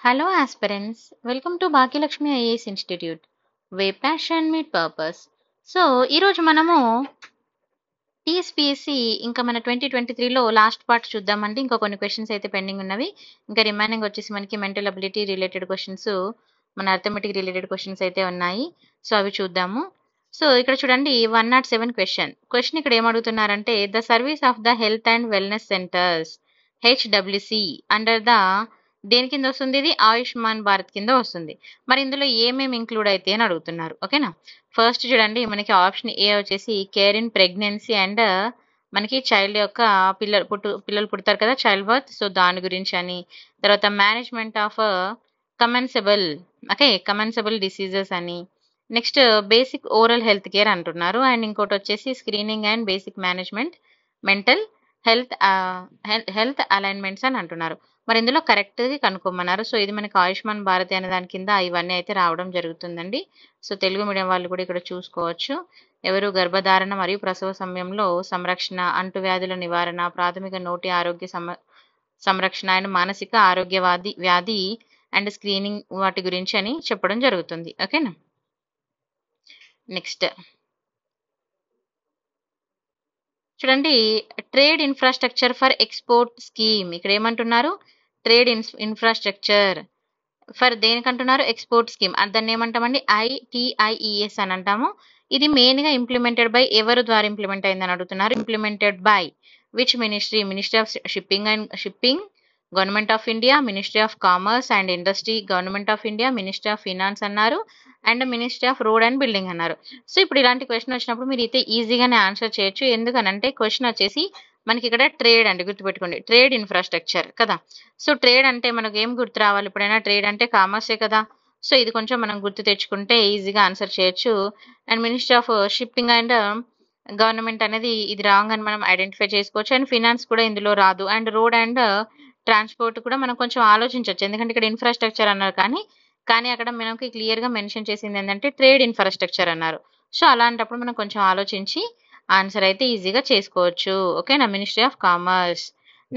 Hello, aspirants. Welcome to Bhagyalakshmi IAS Institute, where passion meet purpose. So ఈరోజు మనము TSPSC ఇంకా మన 2023లో last part చూద్దామండి. ఇంకా కొన్ని క్వశ్చన్స్ అయితే పెండింగ్ ఉన్నవి. ఇంకా రిమైనింగ్ వచ్చేసి మనకి మెంటల్ అబిలిటీ రిలేటెడ్ క్వశ్చన్స్, మన అర్థమెటిక్ రిలేటెడ్ క్వశ్చన్స్ అయితే ఉన్నాయి. సో అవి చూద్దాము. సో ఇక్కడ చూడండి 107 క్వశ్చన్ ఇక్కడ ఏమడుగుతున్నారంటే the service of the health and wellness centres HWC under the దేని కింద వస్తుంది? ఇది ఆయుష్మాన్ భారత్ కింద వస్తుంది. మరి ఇందులో ఏమేమి ఇంక్లూడ్ అయితే అని అడుగుతున్నారు. ఓకేనా? ఫస్ట్ చూడండి మనకి ఆప్షన్ ఏ వచ్చేసి కేర్ ఇన్ ప్రెగ్నెన్సీ అండ్ మనకి చైల్డ్ యొక్క పిల్లలు పుడతారు కదా, చైల్డ్ బర్త్. సో దాని గురించి అని, తర్వాత మేనేజ్మెంట్ ఆఫ్ కమెన్సబుల్ డిసీజెస్ అని, next basic oral health care అంటున్నారు. అండ్ ఇంకోటి వచ్చేసి screening and basic management mental health alignments అని అంటున్నారు. మరి ఇందులో కరెక్ట్గా కనుక్కోమన్నారు. సో ఇది మనకి ఆయుష్మాన్ భారత్ అనే దాని కింద ఇవన్నీ అయితే రావడం జరుగుతుందండి. సో తెలుగు మీడియం వాళ్ళు కూడా ఇక్కడ చూసుకోవచ్చు. ఎవరు గర్భధారణ మరియు ప్రసవ సమయంలో సంరక్షణ, అంటువ్యాధుల నివారణ, ప్రాథమిక నోటి ఆరోగ్య సంరక్షణ అండ్ మానసిక ఆరోగ్య వ్యాధి అండ్ స్క్రీనింగ్ వాటి గురించి అని చెప్పడం జరుగుతుంది. ఓకేనా? నెక్స్ట్ చూడండి trade infrastructure for export scheme. ఇక్కడ ఏమంటున్నారు? ట్రేడ్ ఇన్ఫ్రాస్ట్రక్చర్ ఫర్ దేనికంటున్నారు? Export scheme. దాన్ని ఏమంటామండి? ITIES అని అంటాము. ఇది మెయిన్ గా ఇంప్లిమెంటెడ్ బై ఎవరు ద్వారా ఇంప్లిమెంట్ అయిందని అడుగుతున్నారు. Implemented by which ministry? Ministry of shipping government of India, ministry of commerce and industry government of India, ministry of finance అన్నారు, and ministry of road and building అన్నారు. So ఇప్పుడు ఇలాంటి question వచ్చినప్పుడు మీరు అయితే ఈజీగానే ఆన్సర్ చేయొచ్చు. ఎందుకనంటే క్వశ్చన్ వచ్చేసి మనకి ఇక్కడ ట్రేడ్ అంటే గుర్తుపెట్టుకోండి, ట్రేడ్ ఇన్ఫ్రాస్ట్రక్చర్ కదా. సో ట్రేడ్ అంటే మనకు ఏం గుర్తు రావాలి? ఎప్పుడైనా ట్రేడ్ అంటే కామర్సే కదా. సో ఇది కొంచెం మనం గుర్తు తెచ్చుకుంటే ఈజీగా ఆన్సర్ చేయొచ్చు. And ministry of shipping and government అనేది ఇది రాంగ్ అని మనం ఐడెంటిఫై చేసుకోవచ్చు. అండ్ ఫినాన్స్ కూడా ఇందులో రాదు. అండ్ రోడ్ అండ్ ట్రాన్స్పోర్ట్ కూడా మనం కొంచెం ఆలోచించవచ్చు, ఎందుకంటే ఇక్కడ ఇన్ఫ్రాస్ట్రక్చర్ అన్నారు కానీ అక్కడ మనకి క్లియర్ గా మెన్షన్ చేసింది ఏంటంటే ట్రేడ్ ఇన్ఫ్రాస్ట్రక్చర్ అన్నారు. సో అలాంటప్పుడు మనం కొంచెం ఆలోచించి ఆన్సర్ అయితే ఈజీగా చేసుకోవచ్చు. ఓకేనా? Ministry of commerce.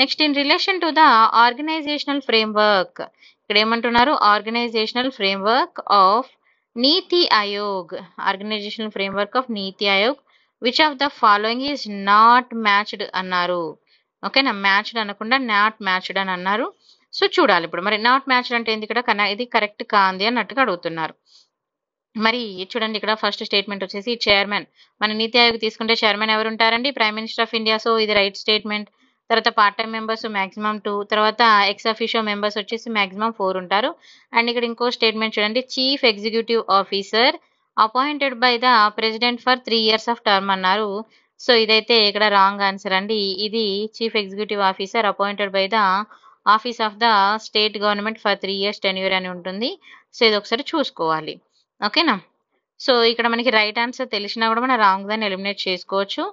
Next in relation to the organisational framework, ఇక్కడ ఏమంటున్నారు? Organisational framework of NITI Aayog, organisational framework of NITI Aayog which of the following is not matched అన్నారు. ఓకేనా? మ్యాచ్డ్ అనకుండా నాట్ మ్యాచ్డ్ అని అన్నారు. సో చూడాలి ఇప్పుడు మరి నాట్ మ్యాచ్డ్ అంటే ఏంది? ఇక్కడ ఇది కరెక్ట్ కాంది అన్నట్టుగా అడుగుతున్నారు. మరి చూడండి ఇక్కడ ఫస్ట్ స్టేట్మెంట్ వచ్చేసి చైర్మన్, మన నీతి ఆయోగ్ తీసుకుంటే చైర్మన్ ఎవరు ఉంటారండి? Prime minister of India. So ఇది రైట్ స్టేట్మెంట్. తర్వాత పార్ట్ టైం మెంబర్స్ మాక్సిమం 2, తర్వాత ఎక్స్ అఫీషియో మెంబర్స్ వచ్చేసి మాక్సిమం 4 ఉంటారు. అండ్ ఇక్కడ ఇంకో స్టేట్మెంట్ చూడండి, chief executive officer appointed by the president for 3 years of term అన్నారు. సో ఇదైతే ఇక్కడ రాంగ్ ఆన్సర్ అండి. ఇది chief executive officer appointed by the office of the state government for 3 years tenure అని ఉంటుంది. సో ఇది ఒకసారి చూసుకోవాలి. ఓకేనా? సో ఇక్కడ మనకి రైట్ ఆన్సర్ తెలిసినా కూడా మనం రాంగ్ దాన్ని ఎలిమినేట్ చేసుకోవచ్చు.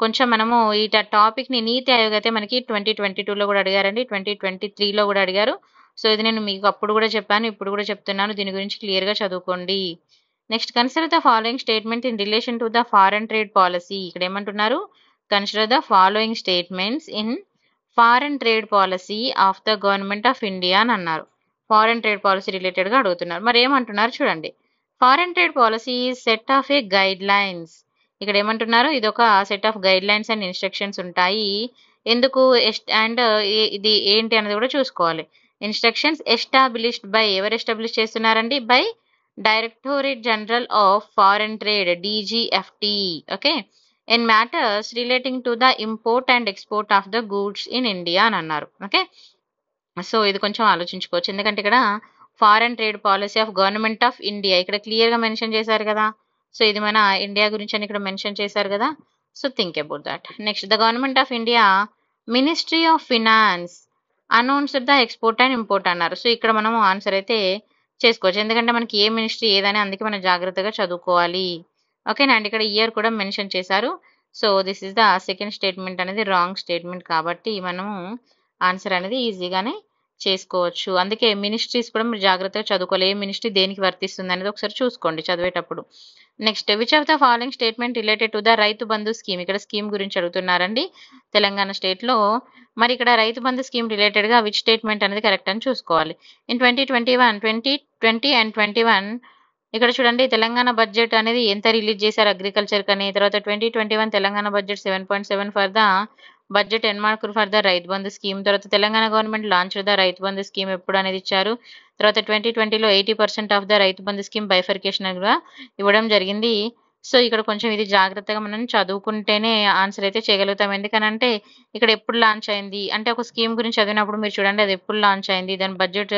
కొంచెం మనము ఈ టాపిక్ ని నీతి ఆయోగ్ అయితే మనకి 2022లో కూడా అడిగారండి, 2023లో కూడా అడిగారు. సో ఇది నేను మీకు అప్పుడు కూడా చెప్పాను, ఇప్పుడు కూడా చెప్తున్నాను. దీని గురించి క్లియర్ గా చదువుకోండి. Next consider the following statement in relation to the foreign trade policy. ఇక్కడ ఏమంటున్నారు? Consider the following statements in foreign trade policy of the government of India అని అన్నారు. ఫారెన్ ట్రేడ్ పాలసీ రిలేటెడ్ గా అడుగుతున్నారు. మరి ఏమంటున్నారు చూడండి, foreign trade policy set of A guide lines. ఇక్కడ ఏమంటున్నారు? ఇది ఒక set of guide lines and instructions ఉంటాయి. ఎందుకు అండ్ ఇది ఏంటి అనేది కూడా చూసుకోవాలి. ఇన్స్ట్రక్షన్స్ ఎస్టాబ్లిష్డ్ బై, ఎవరు ఎస్టాబ్లిష్ చేస్తున్నారండి? By directorate general of foreign trade, DGFT. Okay, in matters relating to the import and export of the goods in India అని అన్నారు. ఓకే, సో ఇది కొంచెం ఆలోచించుకోవచ్చు, ఎందుకంటే ఇక్కడ foreign trade policy of government of India ఇక్కడ clear గా mention చేశారు కదా. సో ఇది మన ఇండియా గురించి అని ఇక్కడ మెన్షన్ చేశారు కదా. So think about that. Next the government of India ministry of finance announced the export and import అన్నారు. సో ఇక్కడ మనం ఆన్సర్ అయితే చేసుకోవచ్చు, ఎందుకంటే మనకి ఏ మినిస్ట్రీ ఏదని అందుకే మనం జాగ్రత్తగా చదువుకోవాలి. ఓకేనా అండి? ఇక్కడ ఇయర్ కూడా మెన్షన్ చేశారు. So this is the second statement అనేది రాంగ్ స్టేట్మెంట్, కాబట్టి మనము ఆన్సర్ అనేది ఈజీగానే చేసుకోవచ్చు. అందుకే మినిస్ట్రీస్ కూడా మీరు జాగ్రత్తగా చదువుకోవాలి. ఏ మినిస్ట్రీ దేనికి వర్తిస్తుంది అనేది ఒకసారి చూసుకోండి చదివేటప్పుడు. Next which of the following statement related to the Rythu Bandhu scheme. ఇక్కడ స్కీమ్ గురించి అడుగుతున్నారండి తెలంగాణ స్టేట్లో. మరి ఇక్కడ రైతు బంధు స్కీమ్ రిలేటెడ్గా విచ్ స్టేట్మెంట్ అనేది కరెక్ట్ అని చూసుకోవాలి. ఇన్ 2020 అండ్ 21 ఇక్కడ చూడండి తెలంగాణ బడ్జెట్ అనేది ఎంత రిలీజ్ చేశారు అగ్రికల్చర్ కని. తర్వాత 2021 Telangana budget 7.7 for the budget earmark for the Rythu Bandhu scheme. తర్వాత Telangana government launch the Rythu Bandhu scheme ఎప్పుడు అనేది ఇచ్చారు. తర్వాత 2020లో 80% of the Rythu Bandhu scheme bifurcation కూడా ఇవ్వడం జరిగింది. సో ఇక్కడ కొంచెం ఇది జాగ్రత్తగా మనం చదువుకుంటేనే ఆన్సర్ అయితే చేయగలుగుతాం. ఎందుకనంటే ఇక్కడ ఎప్పుడు లాంచ్ అయింది అంటే ఒక స్కీమ్ గురించి చదివినప్పుడు మీరు చూడండి అది ఎప్పుడు లాంచ్ అయింది, దాని బడ్జెట్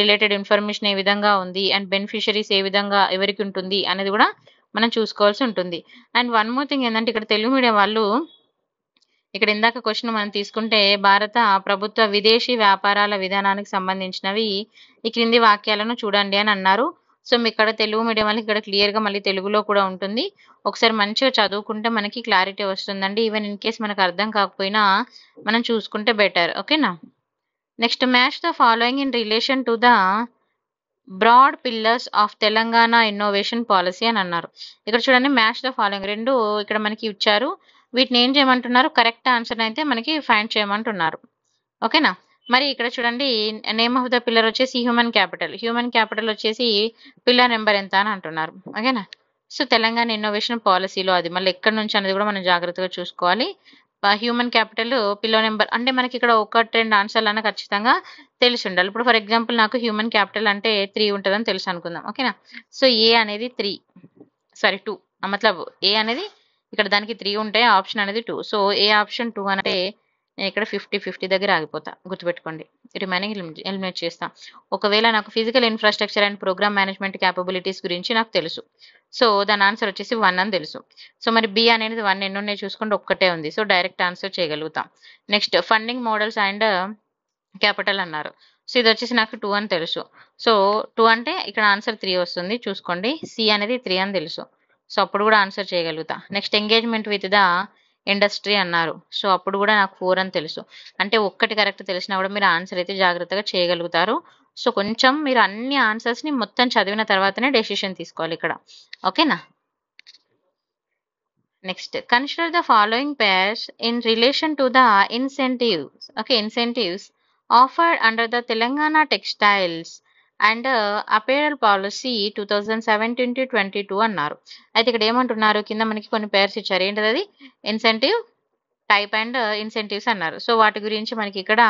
రిలేటెడ్ ఇన్ఫర్మేషన్ ఏ విధంగా ఉంది అండ్ బెనిఫిషరీస్ ఏ విధంగా ఎవరికి ఉంటుంది అనేది కూడా మనం చూసుకోవాల్సి ఉంటుంది. అండ్ వన్ మోర్ థింగ్ ఏంటంటే ఇక్కడ తెలుగు మీడియం వాళ్ళు ఇక్కడ ఇందాక క్వశ్చన్ మనం తీసుకుంటే భారత ప్రభుత్వ విదేశీ వ్యాపారాల విధానానికి సంబంధించినవి ఈ క్రింది వాక్యాలను చూడండి అని అన్నారు. సో మీ ఇక్కడ తెలుగు మీడియం వాళ్ళకి ఇక్కడ క్లియర్గా మళ్ళీ తెలుగులో కూడా ఉంటుంది. ఒకసారి మంచిగా చదువుకుంటే మనకి క్లారిటీ వస్తుందండి. ఈవెన్ ఇన్ కేస్ మనకు అర్థం కాకపోయినా మనం చూసుకుంటే బెటర్. ఓకేనా. Next match the following in relation to the broad pillars of Telangana innovation policy అని అన్నారు. ఇక్కడ చూడండి మ్యాచ్ ద ఫాలోయింగ్ రెండు ఇక్కడ మనకి ఇచ్చారు. వీటిని ఏం చేయమంటున్నారు, కరెక్ట్ ఆన్సర్ అయితే మనకి ఫైండ్ చేయమంటున్నారు. ఓకేనా. మరి ఇక్కడ చూడండి నేమ్ ఆఫ్ ద పిల్లర్ వచ్చేసి హ్యూమన్ క్యాపిటల్. హ్యూమన్ క్యాపిటల్ వచ్చేసి పిల్లర్ నెంబర్ ఎంత అని అంటున్నారు. ఓకేనా. సో తెలంగాణ ఇన్నోవేషన్ పాలసీలో అది మళ్ళీ ఎక్కడి నుంచి అనేది కూడా మనం జాగ్రత్తగా చూసుకోవాలి. హ్యూమన్ క్యాపిటల్ పిల్లో నెంబర్ అంటే మనకి ఇక్కడ ఒకటి రెండు ఆన్సర్లు అన్న ఖచ్చితంగా తెలిసి ఉండాలి. ఇప్పుడు ఫర్ ఎగ్జాంపుల్ నాకు హ్యూమన్ క్యాపిటల్ అంటే 3 ఉంటుందని తెలుసు అనుకుందాం. ఓకేనా. సో ఏ అనేది 3 సారీ 2 మతలబ్ ఏ అనేది ఇక్కడ దానికి 3 ఉంటాయి, ఆప్షన్ అనేది 2. సో ఏ ఆప్షన్ 2 అంటే నేను ఇక్కడ 50-50 దగ్గర ఆగిపోతా, గుర్తుపెట్టుకోండి. రిమైనింగ్ ఎలిమినేట్ చేస్తా. ఒకవేళ నాకు physical infrastructure and programme management capabilities గురించి నాకు తెలుసు. సో దాని ఆన్సర్ వచ్చేసి 1 అని తెలుసు. సో మరి బి అనేది 1 ఎన్ని ఉన్నాయి చూసుకుంటే ఒక్కటే ఉంది. సో డైరెక్ట్ ఆన్సర్ చేయగలుగుతాం. Next funding models and capital అన్నారు. సో ఇది వచ్చేసి నాకు 2 అని తెలుసు. సో 2 అంటే ఇక్కడ ఆన్సర్ 3 వస్తుంది చూసుకోండి. సి అనేది 3 అని తెలుసు. సో అప్పుడు కూడా ఆన్సర్ చేయగలుగుతా. Next engagement with the industry అన్నారు. సో అప్పుడు కూడా నాకు 4 అని తెలుసు. అంటే ఒక్కటి కరెక్ట్ తెలిసినా కూడా మీరు ఆన్సర్ అయితే జాగ్రత్తగా చేయగలుగుతారు. సో కొంచెం మీరు అన్ని ఆన్సర్స్ని మొత్తం చదివిన తర్వాతనే డెసిషన్ తీసుకోవాలి ఇక్కడ. ఓకేనా. Next consider the following pairs in relation to the incentives. Okay, incentives offered under the Telangana textiles and apparel policy 2017-22 అన్నారు. అయితే ఇక్కడ ఏమంటున్నారు, కింద మనకి కొన్ని పేర్స్ ఇచ్చారు. ఏంటది అది ఇన్సెంటివ్ టైప్ అండ్ ఇన్సెంటివ్స్ అన్నారు. సో వాటి గురించి మనకి ఇక్కడ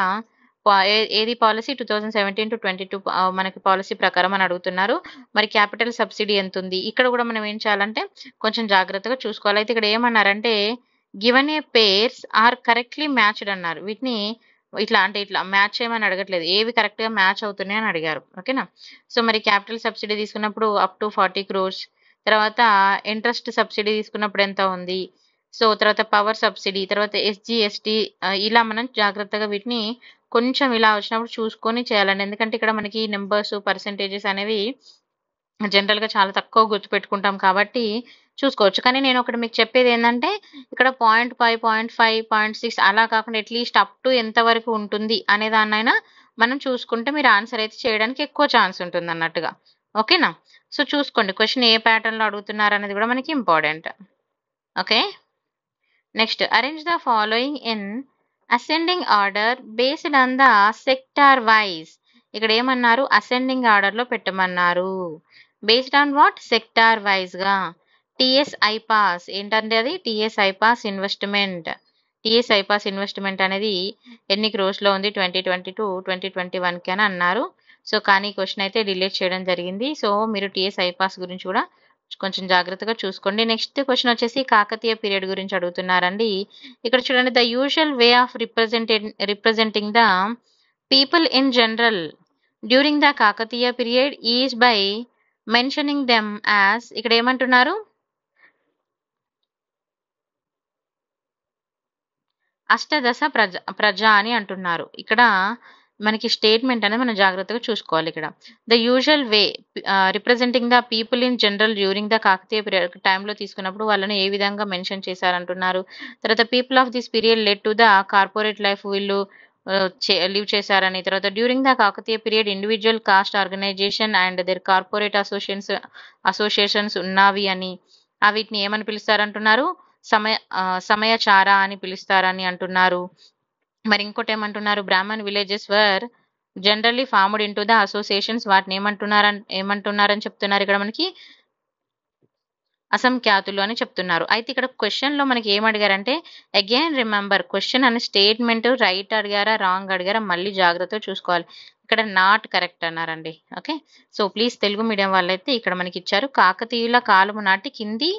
ఏది పాలసీ 2017-22 మనకి పాలసీ ప్రకారం అని అడుగుతున్నారు. మరి క్యాపిటల్ సబ్సిడీ ఎంత ఉంది, ఇక్కడ కూడా మనం ఏం చేయాలంటే కొంచెం జాగ్రత్తగా చూసుకోవాలి. అయితే ఇక్కడ ఏమన్నారంటే గివెన్ ఏ పేర్స్ ఆర్ కరెక్ట్లీ మ్యాచ్డ్ అన్నారు. వీటిని ఇట్లా అంటే ఇట్లా మ్యాచ్ చేయమని అడగట్లేదు, ఏవి కరెక్ట్గా మ్యాచ్ అవుతున్నాయి అని అడిగారు. ఓకేనా. సో మరి క్యాపిటల్ సబ్సిడీ తీసుకున్నప్పుడు అప్ టు 40 crores, తర్వాత ఇంట్రెస్ట్ సబ్సిడీ తీసుకున్నప్పుడు ఎంత ఉంది, సో తర్వాత పవర్ సబ్సిడీ, తర్వాత SGST, ఇలా మనం జాగ్రత్తగా వీటిని కొంచెం ఇలా వచ్చినప్పుడు చూసుకొని చేయాలండి. ఎందుకంటే ఇక్కడ మనకి నెంబర్స్ పర్సెంటేజెస్ అనేవి జనరల్గా చాలా తక్కువ గుర్తుపెట్టుకుంటాం కాబట్టి చూసుకోవచ్చు. కానీ నేను ఒకటి మీకు చెప్పేది ఏంటంటే ఇక్కడ 0.5, 0.5, 0.6 అలా కాకుండా అట్లీస్ట్ అప్ టు ఎంత వరకు ఉంటుంది అనే దాన్నైనా మనం చూసుకుంటే మీరు ఆన్సర్ అయితే చేయడానికి ఎక్కువ ఛాన్స్ ఉంటుంది అన్నట్టుగా. ఓకేనా. సో చూసుకోండి క్వశ్చన్ ఏ ప్యాటర్న్లో అడుగుతున్నారు అనేది కూడా మనకి important. Okay. Next arrange the following in ascending order based on the sector wise. ఇక్కడ ఏమన్నారు, అసెండింగ్ ఆర్డర్లో పెట్టమన్నారు. బేస్డ్ ఆన్ వాట్, సెక్టార్ వైజ్గా. టిఎస్ ఐపాస్ ఏంటంటే అది TS iPASS investment. TS iPASS investment అనేది ఎన్ని క్రోర్స్లో ఉంది 2022-2021 అని అన్నారు. సో కానీ క్వశ్చన్ అయితే డిలీట్ చేయడం జరిగింది. సో మీరు టిఎస్ ఐపాస్ గురించి కూడా కొంచెం జాగ్రత్తగా చూసుకోండి. నెక్స్ట్ క్వశ్చన్ వచ్చేసి కాకతీయ పీరియడ్ గురించి అడుగుతున్నారండి. ఇక్కడ చూడండి the usual way of representing the people in general during the Kakatiya period is by mentioning them as. ఇక్కడ ఏమంటున్నారు, అష్టదశ ప్రజ అని అంటున్నారు. ఇక్కడ మనకి స్టేట్మెంట్ అనేది మనం జాగ్రత్తగా చూసుకోవాలి. ఇక్కడ the usual way representing the people in general during the Kakatiya period టైంలో తీసుకున్నప్పుడు వాళ్ళని ఏ విధంగా మెన్షన్ చేశారంటున్నారు. తర్వాత people of this period led to the corporate life, వీళ్ళు లీవ్ చేశారని, తర్వాత during the Kakatiya period individual caste organisation and their corporate associations ఉన్నవి అని, వీటిని ఏమని పిలుస్తారంటున్నారు, సమయచార అని పిలుస్తారని అంటున్నారు. మరి ఇంకోటి ఏమంటున్నారు, Brahmin villages were generally formed into the associations, వాటిని ఏమంటున్నారని చెప్తున్నారు ఇక్కడ మనకి, అసంఖ్యాతులు అని చెప్తున్నారు. అయితే ఇక్కడ క్వశ్చన్ లో మనకి ఏం అడిగారంటే, అగైన్ రిమెంబర్ క్వశ్చన్ అనే స్టేట్మెంట్ రైట్ అడిగారా రాంగ్ అడిగారా మళ్ళీ జాగ్రత్తగా చూసుకోవాలి. ఇక్కడ నాట్ కరెక్ట్ అన్నారండి. Okay, so please Telugu medium వాళ్ళైతే ఇక్కడ మనకి ఇచ్చారు, కాకతీయుల కాలము నాటి కింది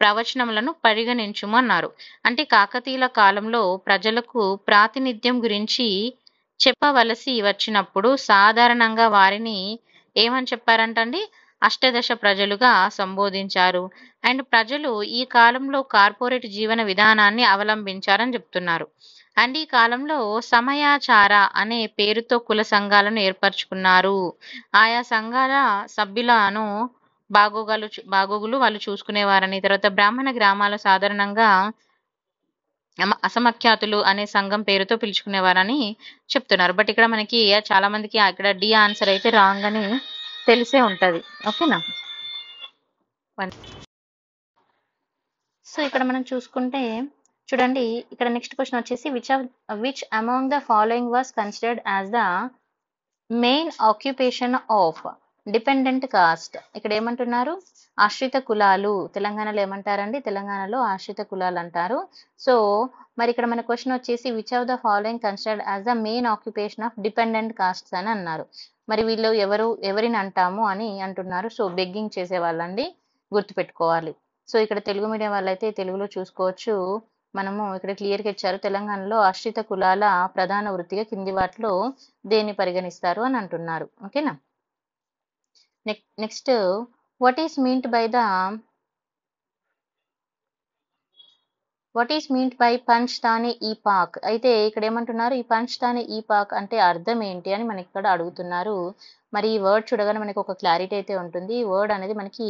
ప్రవచనములను పరిగణించుము అన్నారు. అంటే కాకతీయుల కాలంలో ప్రజలకు ప్రాతినిధ్యం గురించి చెప్పవలసి వచ్చినప్పుడు సాధారణంగా వారిని ఏమని చెప్పారంటండి, అష్టదశ ప్రజలుగా సంబోధించారు. అండ్ ప్రజలు ఈ కాలంలో కార్పొరేట్ జీవన విధానాన్ని అవలంబించారని చెప్తున్నారు. అండ్ ఈ కాలంలో సమయాచార అనే పేరుతో కుల సంఘాలను ఏర్పరచుకున్నారు. ఆయా సంఘాల సభ్యులను బాగోగులు వాళ్ళు చూసుకునేవారని, తర్వాత బ్రాహ్మణ గ్రామాలు సాధారణంగా అసమఖ్యాతులు అనే సంఘం పేరుతో పిలుచుకునేవారని చెప్తున్నారు. బట్ ఇక్కడ మనకి చాలా మందికి ఇక్కడ డి ఆన్సర్ అయితే రాంగ్ అని తెలిసే ఉంటది. ఓకేనా. సో ఇక్కడ మనం చూసుకుంటే చూడండి, ఇక్కడ నెక్స్ట్ క్వశ్చన్ వచ్చేసి which among the following was considered as the main occupation of dependent cost. ఇక్కడ ఏమంటున్నారు, ఆశ్రిత కులాలు. తెలంగాణలో ఏమంటారండి, తెలంగాణలో ఆశ్రిత కులాలు అంటారు. సో మరి ఇక్కడ మన క్వశ్చన్ వచ్చేసి which of the following considered as the main occupation of dependent costs అని అన్నారు. మరి వీళ్ళు ఎవరిని అంటాము అని అంటున్నారు. సో బెగ్గింగ్ చేసే వాళ్ళండి, గుర్తుపెట్టుకోవాలి. సో ఇక్కడ తెలుగు మీడియం వాళ్ళైతే తెలుగులో చూసుకోవచ్చు. మనము ఇక్కడ క్లియర్గా ఇచ్చారు, తెలంగాణలో ఆశ్రిత కులాల ప్రధాన వృత్తిగా కింది వాటిలో దేన్ని పరిగణిస్తారు అని అంటున్నారు. ఓకేనా. Next what is meant by పంచ్తాని ఈపాక్. అయితే ఇక్కడ ఏమంటున్నారు, ఈ పంచ్తాని ఈపాక్ అంటే అర్థం ఏంటి అని మనకి ఇక్కడ అడుగుతున్నారు. మరి ఈ వర్డ్ చూడగానే మనకి ఒక క్లారిటీ అయితే ఉంటుంది, ఈ వర్డ్ అనేది మనకి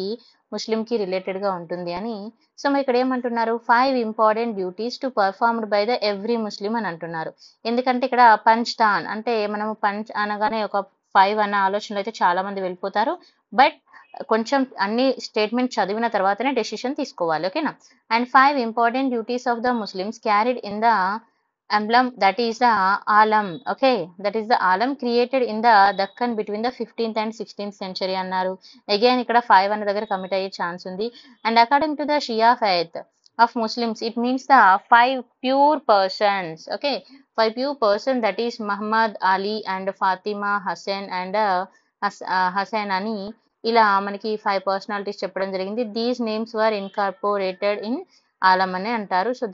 ముస్లింకి రిలేటెడ్గా ఉంటుంది అని. సో మరి ఇక్కడ ఏమంటున్నారు, 5 important duties to performed by the every Muslim అని అంటున్నారు. ఎందుకంటే ఇక్కడ పంచ్తాన్ అంటే మనము పంచ్ అనగానే ఒక 5 అన్న ఆలోచనలు అయితే చాలా మంది వెళ్ళిపోతారు. బట్ కొంచెం అన్ని స్టేట్మెంట్ చదివిన తర్వాతనే డెసిషన్ తీసుకోవాలి. ఓకేనా. And 5 important duties of the Muslims carried in the emblem, that is the alam. Okay, that is the alam created in the Deccan between the 15th and 16th century అన్నారు. Again ఇక్కడ 5 అన్న దగ్గర commit అయ్యే chance ఉంది. And according to the Shia faith of Muslims, it means the 5 pure persons. Okay, 5 pure persons, that is Muhammad, Ali and Fatima, Hassan and Hassan అని ఇలా మనకి 5 personalities చెప్పడం జరిగింది. These names were incorporated in ఆలం అని అంటారు. So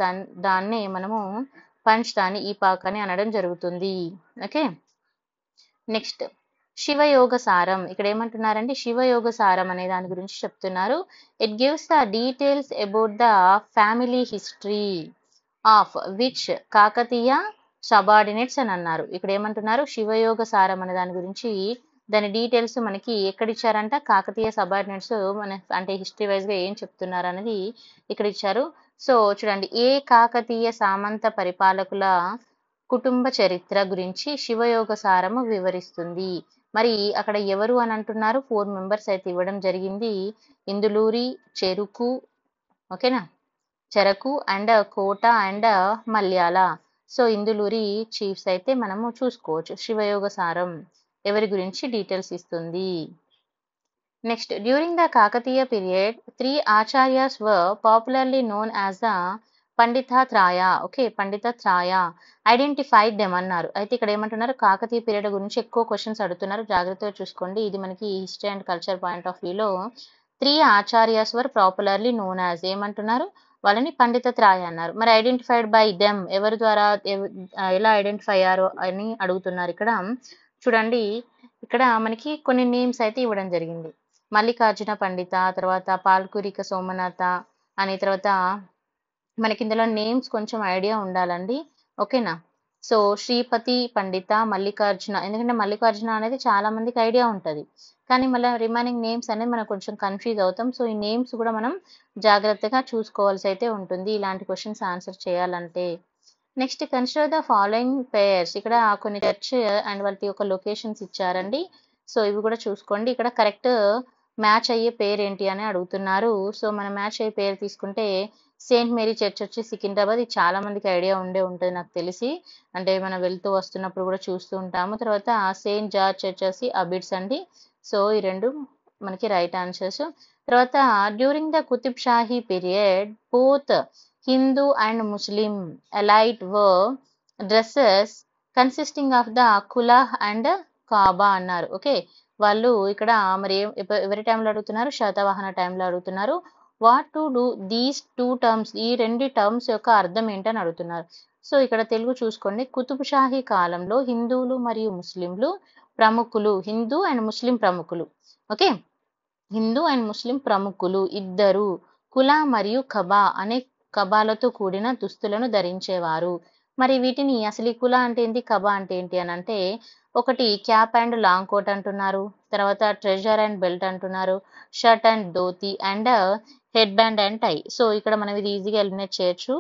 దాన్ని మనము పంచ్తాని ఈపాక్ అని అనడం జరుగుతుంది. ఓకే. నెక్స్ట్ శివయోగ సారం. ఇక్కడ ఏమంటున్నారంటే శివయోగ సారం అనే దాని గురించి చెప్తున్నారు. It gives the details about the family history of which Kakatiya subordinates అని అన్నారు. ఇక్కడ ఏమంటున్నారు, శివయోగ సారం అనే దాని గురించి దాని డీటెయిల్స్ మనకి ఎక్కడ ఇచ్చారంట, కాకతీయ సబార్డినేట్స్ అంటే హిస్టరీ వైజ్ గా ఏం చెప్తున్నారు అనేది ఇక్కడ ఇచ్చారు. సో చూడండి, ఏ కాకతీయ సామంత పరిపాలకుల కుటుంబ చరిత్ర గురించి శివయోగ సారము వివరిస్తుంది. మరి అక్కడ ఎవరు అని అంటున్నారు, 4 మెంబర్స్ అయితే ఇవ్వడం జరిగింది. Induluri, Cheraku and Kota and Malyala. So Induluri chiefs అయితే మనము చూసుకోవచ్చు. శివయోగ సారం ఎవరి గురించి డీటెయిల్స్ ఇస్తుంది. Next, during the Kakatiya period 3 acharyas were popularly known as the Panditatraya. Okay, Panditatraya. Identified them అన్నారు. అయితే ఇక్కడ ఏమంటున్నారు, కాకతీయ పీరియడ్ గురించి ఎక్కువ క్వశ్చన్స్ అడుగుతున్నారు, జాగ్రత్తగా చూసుకోండి. ఇది మనకి history and culture point of వ్యూలో 3 acharyas were popularly known as ఏమంటున్నారు, వాళ్ళని పండితత్రాయ అన్నారు. మరి ఐడెంటిఫైడ్ బై దెమ్ ఎవరి ద్వారా ఎలా ఐడెంటిఫై అయ్యారు అని అడుగుతున్నారు. ఇక్కడ చూడండి, ఇక్కడ మనకి కొన్ని నేమ్స్ అయితే ఇవ్వడం జరిగింది. మల్లికార్జున పండిత, తర్వాత పాల్కురిక సోమనాథ అని, తర్వాత మనకి ఇందులో నేమ్స్ కొంచెం ఐడియా ఉండాలండి. ఓకేనా. సో శ్రీపతి పండిత, మల్లికార్జున, ఎందుకంటే మల్లికార్జున అనేది చాలా మందికి ఐడియా ఉంటుంది, కానీ మళ్ళీ రిమైనింగ్ నేమ్స్ అనేది మనం కొంచెం కన్ఫ్యూజ్ అవుతాం. సో ఈ నేమ్స్ కూడా మనం జాగ్రత్తగా చూసుకోవాల్సి అయితే ఉంటుంది ఇలాంటి క్వశ్చన్స్ ఆన్సర్ చేయాలంటే. Next consider the following pairs. ఇక్కడ కొన్ని చర్చ్ అండ్ వాటి యొక్క లొకేషన్స్ ఇచ్చారండి. సో ఇవి కూడా చూసుకోండి. ఇక్కడ కరెక్ట్ మ్యాచ్ అయ్యే పేరు ఏంటి అని అడుగుతున్నారు. సో మనం మ్యాచ్ అయ్యే పేరు తీసుకుంటే సెయింట్ మేరీ చర్చ్ వచ్చి సికింద్రాబాద్. ఇది చాలా మందికి ఐడియా ఉండే ఉంటుంది నాకు తెలిసి. అంటే మనం వెళ్తూ వస్తున్నప్పుడు కూడా చూస్తూ ఉంటాము. తర్వాత సెయింట్ జార్జ్ చర్చ్ వచ్చి అబిడ్స్ అండి. సో ఈ రెండు మనకి రైట్ ఆన్సర్స్. తర్వాత during the Qutb Shahi period both Hindu and Muslim elite were dresses consisting of the kulah and qaba అన్నారు. ఓకే, వాళ్ళు ఇక్కడ మరి ఎవరి టైంలో అడుగుతున్నారు? శాతవాహన టైంలో అడుగుతున్నారు. What to do these two terms, ఈ రెండు టర్మ్స్ యొక్క అర్థం ఏంటని అడుగుతున్నారు. సో ఇక్కడ తెలుగు చూసుకోండి. కుతుబ్ షాహీ కాలంలో హిందువులు మరియు ముస్లింలు ప్రముఖులు, హిందూ అండ్ ముస్లిం ప్రముఖులు. ఓకే, హిందూ అండ్ ముస్లిం ప్రముఖులు ఇద్దరు కులా మరియు ఖబా అనే కబాలతో కూడిన దుస్తులను ధరించేవారు. మరి వీటిని అసలు ఈ కులా అంటే ఏంటి, కబా అంటే ఏంటి అని అంటే, ఒకటి క్యాప్ అండ్ లాంగ్ కోట్ అంటున్నారు, తర్వాత ట్రెజర్ అండ్ బెల్ట్ అంటున్నారు, shirt and dhoti and headband and tie. So ఇక్కడ మనం ఇది ఈజీగా ఎలిమినేట్ చేయొచ్చు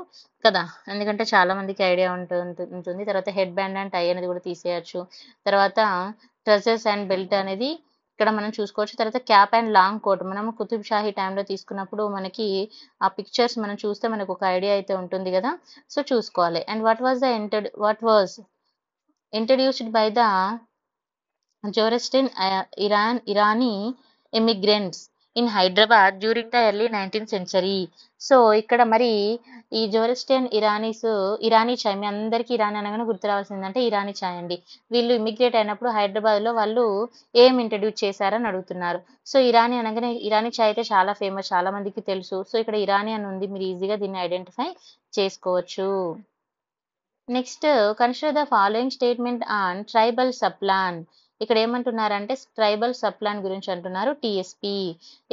కదా, ఎందుకంటే చాలా మందికి ఐడియా ఉంటుంది. తర్వాత హెడ్ బ్యాండ్ అండ్ టై అనేది కూడా తీసేయచ్చు. తర్వాత ట్రెజర్స్ అండ్ బెల్ట్ అనేది ఇక్కడ మనం చూసుకోవచ్చు. తర్వాత క్యాప్ అండ్ లాంగ్ కోట్ మనం కుతుబ్ షాహీ టైంలో తీసుకున్నప్పుడు మనకి ఆ పిక్చర్స్ మనం చూస్తే మనకు ఒక ఐడియా అయితే ఉంటుంది కదా. సో చూసుకోవాలి. And what was introduced by the Zoroastrian Irani immigrants in Hyderabad during the early 19th century. సో ఇక్కడ మరి ఈ జోరెస్టియన్ ఇరానీ చాయ్, మీ అందరికీ ఇరానీ అనగానే గుర్తు రావాల్సిందంటే ఇరానీ చాయ్ అండి. వీళ్ళు ఇమిగ్రేట్ అయినప్పుడు హైదరాబాద్లో వాళ్ళు ఏం ఇంట్రడ్యూస్ చేశారని అడుగుతున్నారు. సో ఇరానీ అనగానే ఇరానీ చాయ్ అయితే చాలా ఫేమస్, చాలా మందికి తెలుసు. సో ఇక్కడ ఇరానీ అని ఉంది, మీరు ఈజీగా దీన్ని ఐడెంటిఫై చేసుకోవచ్చు. Next consider the following statement on tribal subplan. ఇక్కడ ఏమంటున్నారంటే ట్రైబల్ సబ్ప్లాన్ గురించి అంటున్నారు, టిఎస్పి.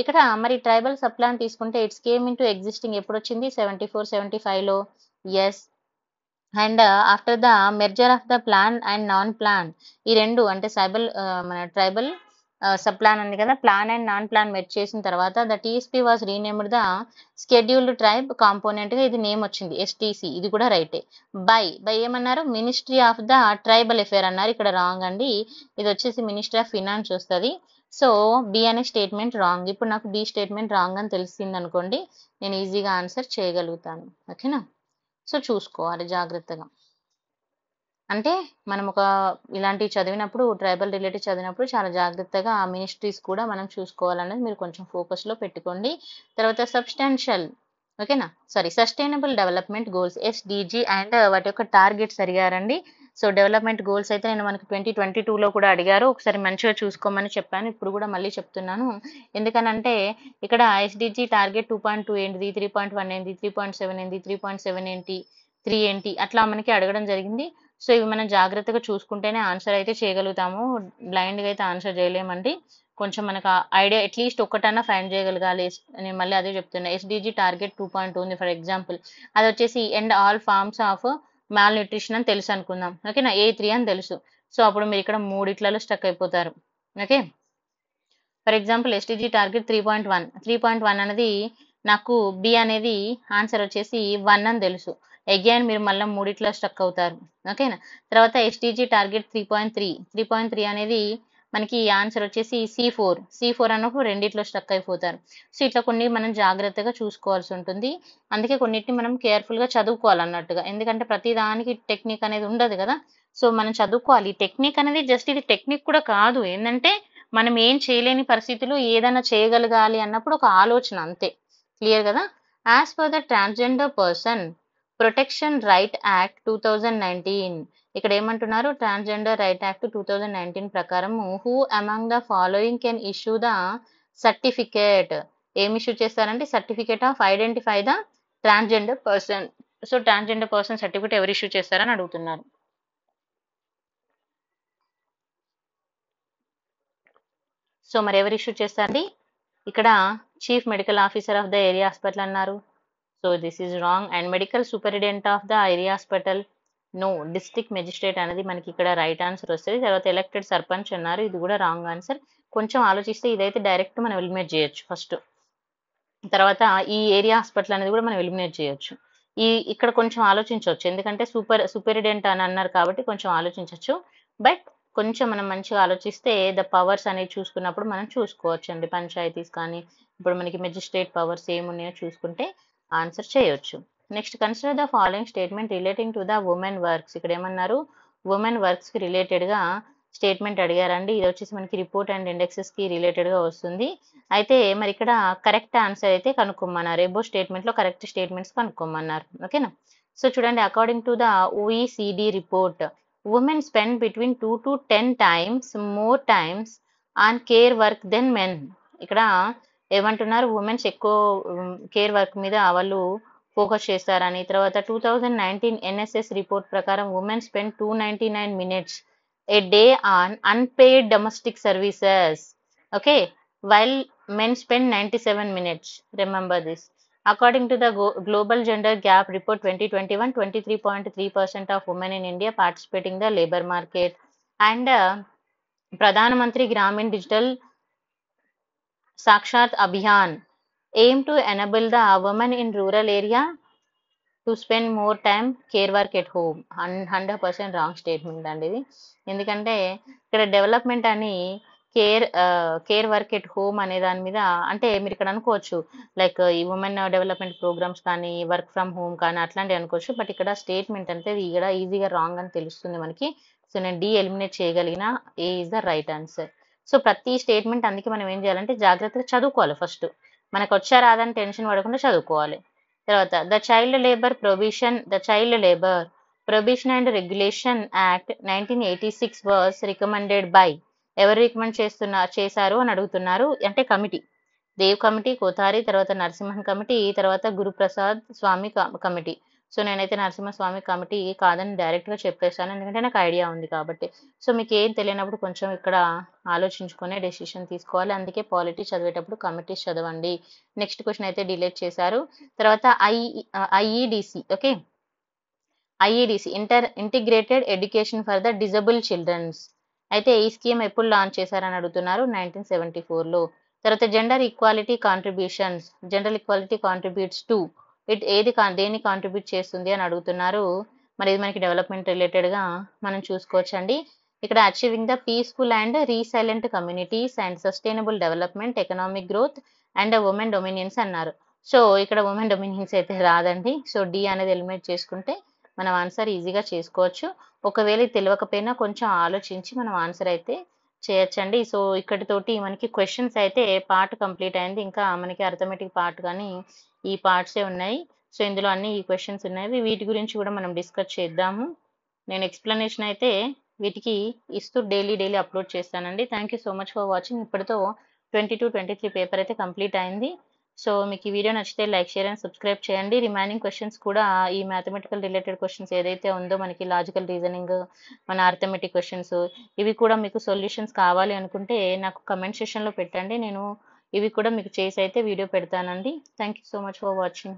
ఇక్కడ మరి ట్రైబల్ సబ్ప్లాన్ తీసుకుంటే ఇట్స్ కేమ్ ఇంటూ ఎగ్జిస్టింగ్ ఎప్పుడు వచ్చింది? 74-75లో. Yes. And after the merger of the plan and non plan, ఈ రెండు అంటే మన ట్రైబల్ సబ్ ప్లాన్ ఉంది కదా, plan and non plan merge చేసిన తర్వాత the TSP was renamed the scheduled tribe component గా ఇది నేమ్ వచ్చింది, ఎస్టీసీ. ఇది కూడా రైటే. బై ఏమన్నారు? Ministry of the tribal affair అన్నారు. ఇక్కడ రాంగ్ అండి, ఇది వచ్చేసి మినిస్ట్రీ ఆఫ్ ఫినాన్స్ వస్తుంది. సో బి అనే స్టేట్మెంట్ రాంగ్. ఇప్పుడు నాకు బి స్టేట్మెంట్ రాంగ్ అని తెలిసింది అనుకోండి, నేను ఈజీగా ఆన్సర్ చేయగలుగుతాను. ఓకేనా? సో చూసుకోవాలి జాగ్రత్తగా. అంటే మనం ఇలాంటివి చదివినప్పుడు, ట్రైబల్ రిలేటెడ్ చదివినప్పుడు చాలా జాగ్రత్తగా ఆ మినిస్ట్రీస్ కూడా మనం చూసుకోవాలనేది మీరు కొంచెం ఫోకస్లో పెట్టుకోండి. తర్వాత sustainable development goals, SDG and వాటి యొక్క టార్గెట్స్ అడిగారండి. సో డెవలప్మెంట్ గోల్స్ అయితే నేను మనకి 2022లో కూడా అడిగారు, ఒకసారి మంచిగా చూసుకోమని చెప్పాను. ఇప్పుడు కూడా మళ్ళీ చెప్తున్నాను, ఎందుకనంటే ఇక్కడ ఎస్డిజి టార్గెట్ 2.2 ఏంటిది, 3.1 ఏంటి, 3.7 ఏంటి, 3.7 ఏంటి, 3 ఏంటి, అట్లా మనకి అడగడం జరిగింది. సో ఇవి మనం జాగ్రత్తగా చూసుకుంటేనే ఆన్సర్ అయితే చేయగలుగుతాము, బ్లైండ్గా అయితే ఆన్సర్ చేయలేమండి. కొంచెం మనకు ఐడియా అట్లీస్ట్ ఒక్కటన్నా ఫైండ్ చేయగలగాలి. నేను మళ్ళీ అదే చెప్తున్నా, ఎస్డిజి టార్గెట్ 2.2 ఉంది ఫర్ ఎగ్జాంపుల్, అది వచ్చేసి end all forms of malnutrition అని తెలుసు అనుకుందాం. ఓకేనా, A3 అని తెలుసు. సో అప్పుడు మీరు ఇక్కడ మూడిట్లలో స్టక్ అయిపోతారు. Okay, for example SDG target 3.1 అనేది నాకు బి అనేది ఆన్సర్ వచ్చేసి 1 అని తెలుసు. అగైన్ మీరు మళ్ళీ మూడిట్లో స్టక్ అవుతారు. ఓకేనా, తర్వాత ఎస్డిజి టార్గెట్ 3.3 అనేది మనకి ఆన్సర్ వచ్చేసి C4 అన్నప్పుడు రెండిట్లో స్టక్ అయిపోతారు. సో ఇట్లా కొన్ని మనం జాగ్రత్తగా చూసుకోవాల్సి ఉంటుంది. అందుకే కొన్నిటిని మనం కేర్ఫుల్గా చదువుకోవాలన్నట్టుగా, ఎందుకంటే ప్రతి దానికి టెక్నిక్ అనేది ఉండదు కదా. సో మనం చదువుకోవాలి. టెక్నిక్ అనేది జస్ట్ ఇది టెక్నిక్ కూడా కాదు, ఏంటంటే మనం ఏం చేయలేని పరిస్థితులు ఏదైనా చేయగలగాలి అన్నప్పుడు ఒక ఆలోచన, అంతే. క్లియర్ కదా? As per the transgender person protection right act 2019, ఇక్కడ ఏమంటున్నారు? ట్రాన్స్జెండర్ రైట్ యాక్ట్ 2019 ప్రకారం who among the following can issue the certificate, ఏం ఇష్యూ చేస్తారంటే certificate of identify the transgender person. So transgender person certificate ఎవరు issue చేస్తారని అడుగుతున్నారు. So మరి ఎవరు ఇష్యూ చేస్తారండి? ఇక్కడ chief medical officer of the area hospital అన్నారు. So this is wrong. And medical superintendent of the area hospital, no. District magistrate అనేది మనకి ఇక్కడ రైట్ ఆన్సర్ వస్తుంది. తర్వాత ఎలక్టెడ్ సర్పంచ్ అన్నారు, ఇది కూడా రాంగ్ ఆన్సర్. కొంచెం ఆలోచిస్తే ఇదైతే డైరెక్ట్ మనం ఎలిమినేట్ చేయొచ్చు ఫస్ట్. తర్వాత ఈ ఏరియా హాస్పిటల్ అనేది కూడా మనం ఎలిమినేట్ చేయొచ్చు. ఇక్కడ కొంచెం ఆలోచించవచ్చు, ఎందుకంటే సూపరింటెండెంట్ అని అన్నారు కాబట్టి కొంచెం ఆలోచించవచ్చు. బట్ కొంచెం మనం మంచిగా ఆలోచిస్తే ద పవర్స్ అనేవి చూసుకున్నప్పుడు మనం చూసుకోవచ్చు అండి. పంచాయతీస్ కానీ ఇప్పుడు మనకి మెజిస్ట్రేట్ పవర్స్ ఏమున్నాయో చూసుకుంటే ఆన్సర్ చేయొచ్చు. Next, consider the following statement relating to the women works. ఇక్కడ ఏమన్నారు, ఉమెన్ వర్క్స్ కి రిలేటెడ్ గా స్టేట్మెంట్ అడిగారండి. ఇది వచ్చేసి మనకి రిపోర్ట్ అండ్ ఇండెక్సెస్ కి రిలేటెడ్ గా వస్తుంది. అయితే మరి ఇక్కడ కరెక్ట్ ఆన్సర్ అయితే కనుక్కోమన్నారు. ఎబో స్టేట్మెంట్ లో కరెక్ట్ స్టేట్మెంట్స్ కనుక్కోమన్నారు. ఓకేనా. సో చూడండి, according to the OECD report, women spend between 2 to 10 times more times on care work than men. ఇక్కడ ఏమంటున్నారు, ఉమెన్స్ ఎక్కువ కేర్ వర్క్ మీద వాళ్ళు ఫోకస్ చేస్తారని. తర్వాత 2019 ఎన్ఎస్ఎస్ రిపోర్ట్ ప్రకారం women spend 299 minutes a day on unpaid domestic services. Okay, while men spend 97 minutes. Remember this. According to the Global Gender Gap Report 2021, 23.3% of women in India participating in the labor market. And Pradhan Mantri Gramin Digital Sakshat Abhiyan aim to enable the women in rural area to spend more time care work at home. 100% wrong statement అండి ఇది. ఎందుకంటే ఇక్కడ development అని care work at home అనే దాని మీద, అంటే మీరు ఇక్కడ అనుకోవచ్చు లైక్ ఈ ఉమెన్ డెవలప్మెంట్ ప్రోగ్రామ్స్ కానీ వర్క్ ఫ్రమ్ హోమ్ కానీ అట్లాంటివి అనుకోవచ్చు. బట్ ఇక్కడ స్టేట్మెంట్ అంటే ఇక్కడ ఈజీగా రాంగ్ అని తెలుస్తుంది మనకి. సో నేను డి ఎలిమినేట్ చేయగలిగిన A is the right answer. So ప్రతి స్టేట్మెంట్ అందుకే మనం ఏం చేయాలంటే జాగ్రత్తగా చదువుకోవాలి. ఫస్ట్ మనకు వచ్చా రాదని టెన్షన్ పడకుండా చదువుకోవాలి. తర్వాత the child labour prohibition and regulation act 1986 was recommended by. ఎవరు రికమెండ్ చేశారు అని అడుగుతున్నారు. అంటే కమిటీ, దేవ్ కమిటీ, కోతారి, తర్వాత నరసింహన్ కమిటీ, తర్వాత గురుప్రసాద్ స్వామి కమిటీ. సో నేనైతే నరసింహస్వామి కమిటీ కాదని డైరెక్ట్గా చెప్పేస్తాను, ఎందుకంటే నాకు ఐడియా ఉంది కాబట్టి. సో మీకు ఏం తెలియనప్పుడు కొంచెం ఇక్కడ ఆలోచించుకునే డెసిషన్ తీసుకోవాలి. అందుకే పాలిటీ చదివేటప్పుడు కమిటీస్ చదవండి. నెక్స్ట్ క్వశ్చన్ అయితే డిలీట్ చేశారు. తర్వాత IEDC. Okay, IEDC integrated education for the disabled childrens. అయితే ఈ స్కీమ్ ఎప్పుడు లాంచ్ చేశారని అడుగుతున్నారు, 1974లో. తర్వాత gender equality contributions, gender equality contributes to దేని కాంట్రిబ్యూట్ చేస్తుంది అని అడుగుతున్నారు. మరి ఇది మనకి డెవలప్మెంట్ రిలేటెడ్గా మనం చూసుకోవచ్చండి. ఇక్కడ achieving the peaceful and resilient communities and sustainable development, economic growth and women dominions అన్నారు. సో ఇక్కడ ఉమెన్ డొమినియన్స్ అయితే రాదండి. సో డి అనేది ఎలిమినేట్ చేసుకుంటే మనం ఆన్సర్ ఈజీగా చేసుకోవచ్చు. ఒకవేళ తెలియకపోయినా కొంచెం ఆలోచించి మనం ఆన్సర్ అయితే చేయొచ్చండి. సో ఇక్కడితోటి మనకి క్వశ్చన్స్ అయితే పార్ట్ కంప్లీట్ అయింది. ఇంకా మనకి అర్థమెటిక్ పార్ట్ కానీ ఈ పార్ట్సే ఉన్నాయి. సో ఇందులో అన్ని ఈ క్వశ్చన్స్ ఉన్నాయి. వీటి గురించి కూడా మనం డిస్కస్ చేద్దాము. నేను ఎక్స్ప్లెనేషన్ అయితే వీటికి ఇస్తూ డైలీ అప్లోడ్ చేస్తానండి. Thank you so much for watching. ఇప్పటితో 22-23 పేపర్ అయితే కంప్లీట్ అయింది. సో మీకు ఈ వీడియో నచ్చితే లైక్, షేర్ అండ్ సబ్స్క్రైబ్ చేయండి. రిమైనింగ్ క్వశ్చన్స్ కూడా ఈ మ్యాథమెటికల్ రిలేటెడ్ క్వశ్చన్స్ ఏదైతే ఉందో మనకి లాజికల్ రీజనింగ్, మన అర్థమెటిక్ క్వశ్చన్స్, ఇవి కూడా మీకు సొల్యూషన్స్ కావాలి అనుకుంటే నాకు కమెంట్ సెక్షన్లో పెట్టండి. నేను ఇవి కూడా మీకు చేసి అయితే వీడియో పెడతానండి. Thank you so much for watching.